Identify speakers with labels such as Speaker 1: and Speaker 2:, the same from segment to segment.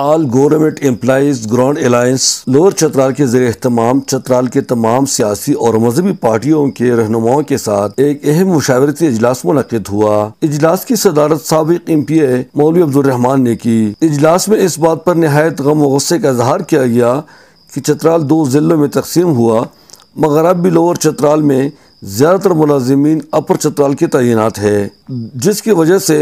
Speaker 1: آل government employees grand alliance lower Chitral کے زیر اہتمام چترال کے تمام سیاسی اور مذہبی پارٹیوں کے رہنماؤں کے ساتھ ایک اہم مشاورتی اجلاس منعقد ہوا۔ اجلاس کی صدارت سابق ایم پی اے مولوی عبدالرحمان نے کی۔ اجلاس میں اس بات پر نہایت غم و غصے کا اظہار کیا گیا کہ چترال 2 ضلعوں میں تقسیم ہوا، مگر اب بھی لوور چترال میں زیادہ تر ملازمین اپر چترال کے تعینات ہے، جس کی وجہ سے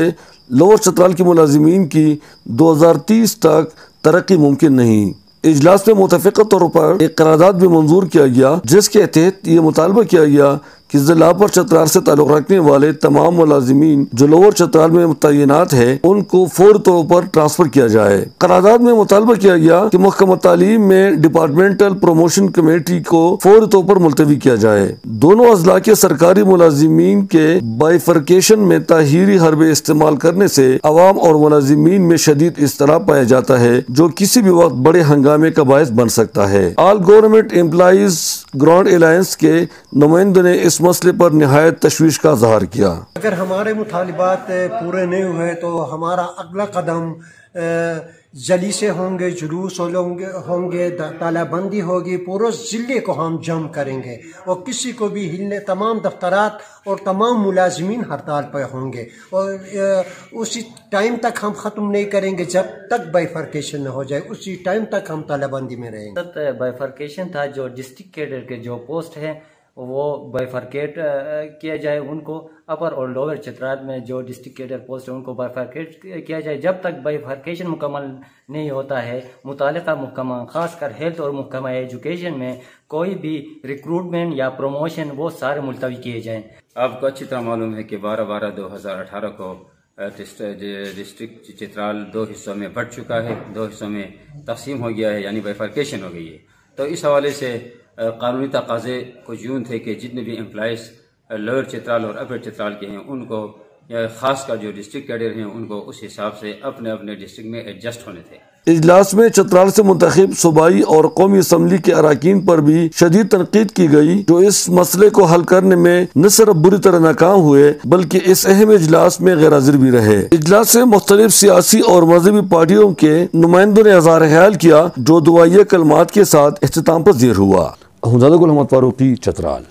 Speaker 1: لوور چترال کے ملازمین کی 2030 تک ترقی ممکن نہیں۔ اجلاس میں متفقہ طور پر ایک قرارداد بھی منظور کیا گیا، جس کے تحت یہ مطالبہ کیا گیا کہ ضلع اپر چترال سے تعلق رکھنے والے تمام ملازمین جو لوور چترال میں تعینات ہیں ان کو فوری طور پر ٹرانسفر کیا جائے۔ قرارداد میں مطالبہ کیا گیا کہ محکمہ تعلیم میں ڈپارٹمنٹل پروموشن کمیٹی کو فوری طور پر ملتوی کیا جائے۔ دونوں اضلاع کے سرکاری ملازمین کے بائیفرکیشن میں تاخیری حربے استعمال کرنے سے عوام اور ملازمین میں شدید اضطراب پایا جاتا ہے، جو کسی بھی وقت بڑے ہنگامے کا باعث بن سکتا ہے۔ All government employees grand alliance کے نمائندوں نے اس مسئلے پر نہایت تشویش کا اظہار کیا۔
Speaker 2: اگر ہمارے مطالبات پورے نہیں ہوئے تو ہمارا اگلا قدم جلیسے ہوں گے، جلوس ہوں گے، تالہ بندی ہوگی، پورے ضلع کو ہم جم کریں گے اور کسی کو بھی ہلنے، تمام دفترات اور تمام ملازمین ہڑتال پہ ہوں گے اور اسی ٹائم تک ہم ختم نہیں کریں گے جب تک بائیفرکیشن نہ ہو جائے، اسی ٹائم تک ہم تالہ بندی میں رہیں گے۔
Speaker 3: بائیفرکیشن تھا، جو ڈسٹرکٹ کیڈر کے جو پوسٹ ہیں وہ بائیفرکیٹ کیا جائے، ان کو اپر اور لوور چترال میں جو ڈسٹرکٹ کیڈر پوسٹ ہیں ان کو بائیفرکیٹ کیا جائے۔ جب تک بائیفرکیشن مکمل نہیں ہوتا ہے، متعلقہ محکمہ خاص کر ہیلتھ اور محکمہ ایجوکیشن میں کوئی بھی ریکروٹمنٹ یا پروموشن وہ سارے ملتوی کیے جائیں۔
Speaker 4: آپ کو اچھی طرح معلوم ہے کہ 12/12/2018 کو ڈسٹرکٹ چترال 2 حصوں میں بٹ چکا ہے، 2 حصوں میں تقسیم ہو گیا ہے، یعنی بائیفرکیشن ہو گئی ہے۔ تو اس حوالے سے قانونی تقاضے کچھ یوں تھے کہ جتنے بھی امپلائیز لوور چترال اور اپر چترال کے ہیں ان کو، خاص کر جو ڈسٹرکٹ کیڈر ہیں ان کو اس حساب سے اپنے اپنے ڈسٹرکٹ میں ایڈجسٹ ہونے تھے۔
Speaker 1: اجلاس میں چترال سے منتخب صوبائی اور قومی اسمبلی کے اراکین پر بھی شدید تنقید کی گئی، جو اس مسئلے کو حل کرنے میں نہ صرف بری طرح ناکام ہوئے بلکہ اس اہم اجلاس میں غیر حاضر بھی رہے۔ اجلاس سے مختلف سیاسی اور مذہبی پارٹیوں کے نمائندوں نے اظہار خیال کیا، جو دعائیہ کلمات کے ساتھ اختتام پذیر ہوا۔ گل محمد فاروقی، چترال۔